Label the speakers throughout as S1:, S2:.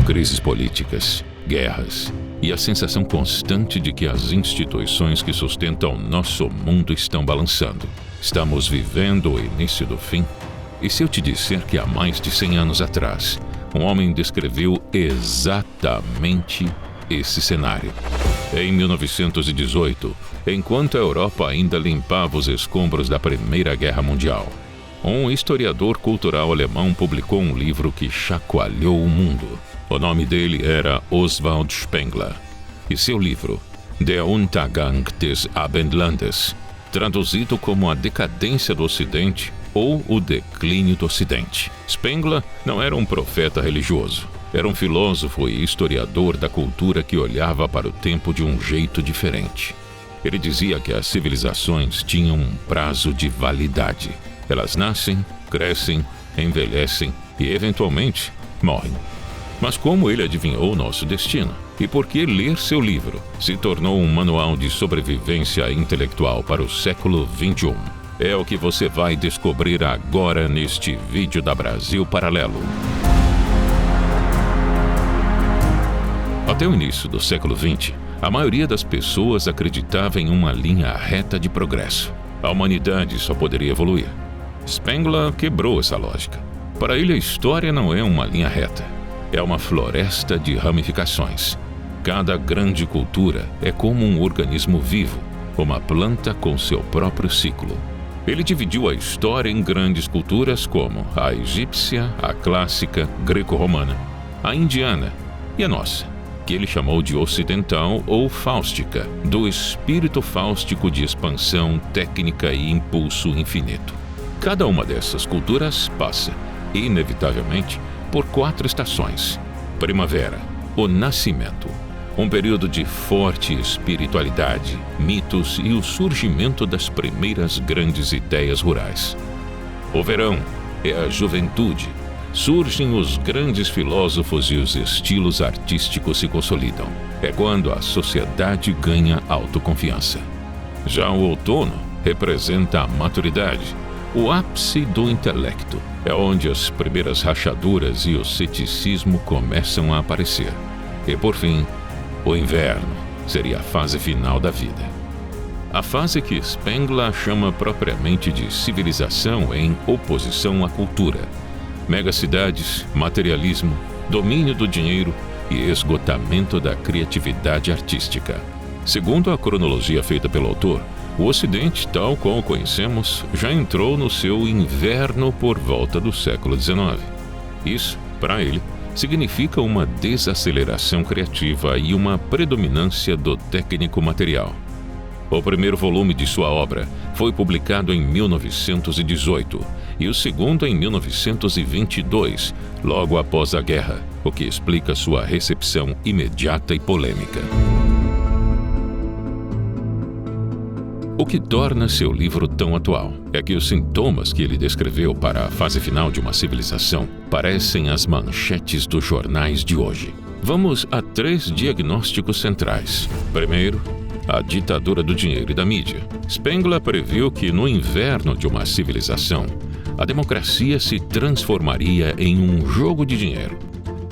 S1: Crises políticas, guerras e a sensação constante de que as instituições que sustentam nosso mundo estão balançando. Estamos vivendo o início do fim? E se eu te disser que há mais de 100 anos atrás, um homem descreveu exatamente esse cenário? Em 1918, enquanto a Europa ainda limpava os escombros da Primeira Guerra Mundial, um historiador cultural alemão publicou um livro que chacoalhou o mundo. O nome dele era Oswald Spengler, e seu livro, Der Untergang des Abendlandes, traduzido como A Decadência do Ocidente ou O Declínio do Ocidente. Spengler não era um profeta religioso. Era um filósofo e historiador da cultura que olhava para o tempo de um jeito diferente. Ele dizia que as civilizações tinham um prazo de validade. Elas nascem, crescem, envelhecem e, eventualmente, morrem. Mas como ele adivinhou nosso destino? E por que ler seu livro se tornou um manual de sobrevivência intelectual para o século XXI? É o que você vai descobrir agora neste vídeo da Brasil Paralelo. Até o início do século XX, a maioria das pessoas acreditava em uma linha reta de progresso. A humanidade só poderia evoluir. Spengler quebrou essa lógica. Para ele, a história não é uma linha reta. É uma floresta de ramificações. Cada grande cultura é como um organismo vivo, uma planta com seu próprio ciclo. Ele dividiu a história em grandes culturas como a egípcia, a clássica, greco-romana, a indiana e a nossa, que ele chamou de ocidental ou fáustica, do espírito fáustico de expansão, técnica e impulso infinito. Cada uma dessas culturas passa, inevitavelmente, por 4 estações. Primavera, o nascimento, um período de forte espiritualidade, mitos e o surgimento das primeiras grandes ideias rurais. O verão é a juventude. Surgem os grandes filósofos e os estilos artísticos se consolidam. É quando a sociedade ganha autoconfiança. Já o outono representa a maturidade, o ápice do intelecto. É onde as primeiras rachaduras e o ceticismo começam a aparecer. E por fim, o inverno seria a fase final da vida. A fase que Spengler chama propriamente de civilização em oposição à cultura. Megacidades, materialismo, domínio do dinheiro e esgotamento da criatividade artística. Segundo a cronologia feita pelo autor, o Ocidente, tal qual o conhecemos, já entrou no seu inverno por volta do século XIX. Isso, para ele, significa uma desaceleração criativa e uma predominância do técnico material. O primeiro volume de sua obra foi publicado em 1918 e o segundo em 1922, logo após a guerra, o que explica sua recepção imediata e polêmica. O que torna seu livro tão atual é que os sintomas que ele descreveu para a fase final de uma civilização parecem as manchetes dos jornais de hoje. Vamos a 3 diagnósticos centrais. Primeiro, a ditadura do dinheiro e da mídia. Spengler previu que no inverno de uma civilização, a democracia se transformaria em um jogo de dinheiro.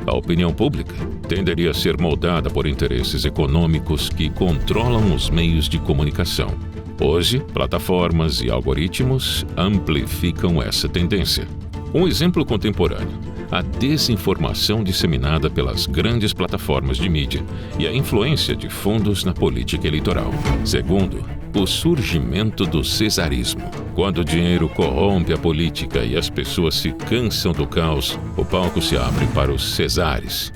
S1: A opinião pública tenderia a ser moldada por interesses econômicos que controlam os meios de comunicação. Hoje, plataformas e algoritmos amplificam essa tendência. Um exemplo contemporâneo: a desinformação disseminada pelas grandes plataformas de mídia e a influência de fundos na política eleitoral. Segundo, o surgimento do cesarismo. Quando o dinheiro corrompe a política e as pessoas se cansam do caos, o palco se abre para os cesares.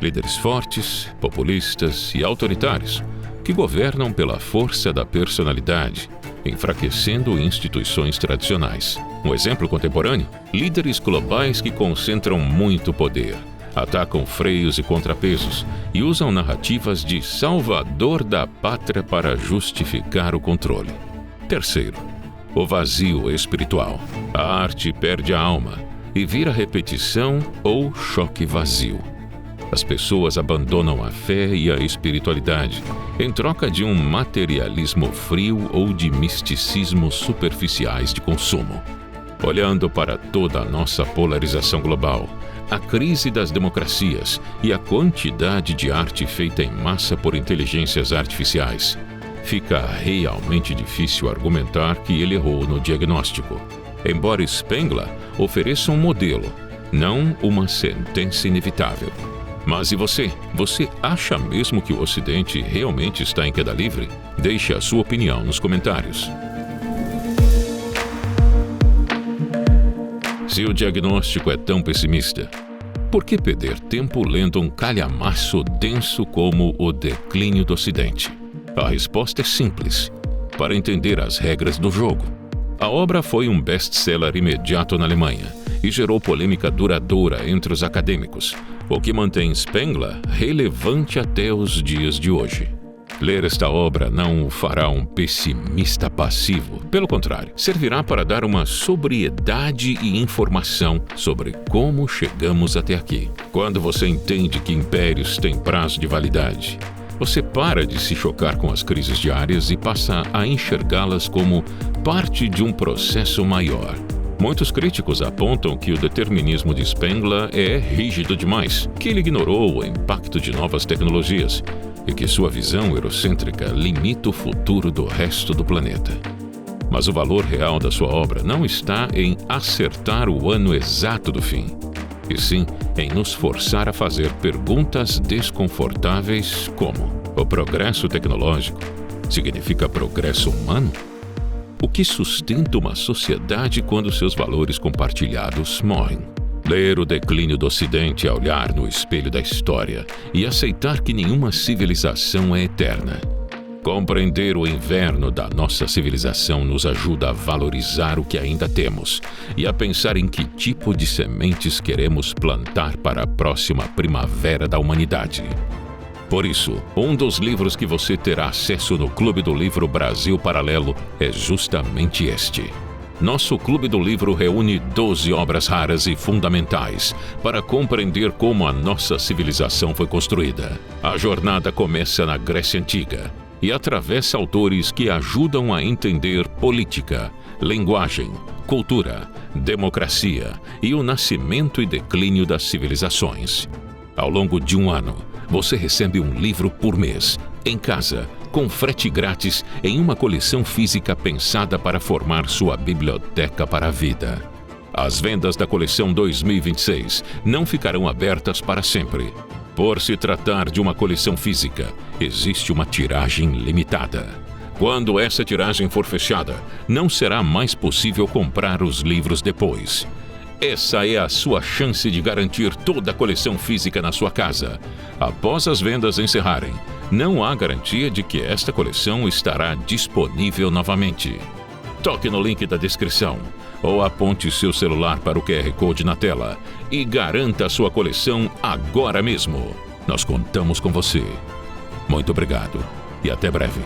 S1: Líderes fortes, populistas e autoritários, que governam pela força da personalidade, enfraquecendo instituições tradicionais. Um exemplo contemporâneo: líderes globais que concentram muito poder, atacam freios e contrapesos e usam narrativas de salvador da pátria para justificar o controle. Terceiro, o vazio espiritual. A arte perde a alma e vira repetição ou choque vazio. As pessoas abandonam a fé e a espiritualidade em troca de um materialismo frio ou de misticismos superficiais de consumo. Olhando para toda a nossa polarização global, a crise das democracias e a quantidade de arte feita em massa por inteligências artificiais, fica realmente difícil argumentar que ele errou no diagnóstico. Embora Spengler ofereça um modelo, não uma sentença inevitável. Mas e você? Você acha mesmo que o Ocidente realmente está em queda livre? Deixe a sua opinião nos comentários. Se o diagnóstico é tão pessimista, por que perder tempo lendo um calhamaço denso como O Declínio do Ocidente? A resposta é simples: para entender as regras do jogo. A obra foi um best-seller imediato na Alemanha e gerou polêmica duradoura entre os acadêmicos, o que mantém Spengler relevante até os dias de hoje. Ler esta obra não o fará um pessimista passivo. Pelo contrário, servirá para dar uma sobriedade e informação sobre como chegamos até aqui. Quando você entende que impérios têm prazo de validade, você para de se chocar com as crises diárias e passa a enxergá-las como parte de um processo maior. Muitos críticos apontam que o determinismo de Spengler é rígido demais, que ele ignorou o impacto de novas tecnologias e que sua visão eurocêntrica limita o futuro do resto do planeta. Mas o valor real da sua obra não está em acertar o ano exato do fim, e sim em nos forçar a fazer perguntas desconfortáveis como: o progresso tecnológico significa progresso humano? O que sustenta uma sociedade quando seus valores compartilhados morrem? Ler O Declínio do Ocidente é olhar no espelho da história e aceitar que nenhuma civilização é eterna. Compreender o inverno da nossa civilização nos ajuda a valorizar o que ainda temos e a pensar em que tipo de sementes queremos plantar para a próxima primavera da humanidade. Por isso, um dos livros que você terá acesso no Clube do Livro Brasil Paralelo é justamente este. Nosso Clube do Livro reúne 12 obras raras e fundamentais para compreender como a nossa civilização foi construída. A jornada começa na Grécia Antiga e atravessa autores que ajudam a entender política, linguagem, cultura, democracia e o nascimento e declínio das civilizações. Ao longo de um ano, você recebe um livro por mês, em casa, com frete grátis em uma coleção física pensada para formar sua biblioteca para a vida. As vendas da coleção 2026 não ficarão abertas para sempre. Por se tratar de uma coleção física, existe uma tiragem limitada. Quando essa tiragem for fechada, não será mais possível comprar os livros depois. Essa é a sua chance de garantir toda a coleção física na sua casa. Após as vendas encerrarem, não há garantia de que esta coleção estará disponível novamente. Toque no link da descrição ou aponte seu celular para o QR Code na tela e garanta a sua coleção agora mesmo. Nós contamos com você. Muito obrigado e até breve.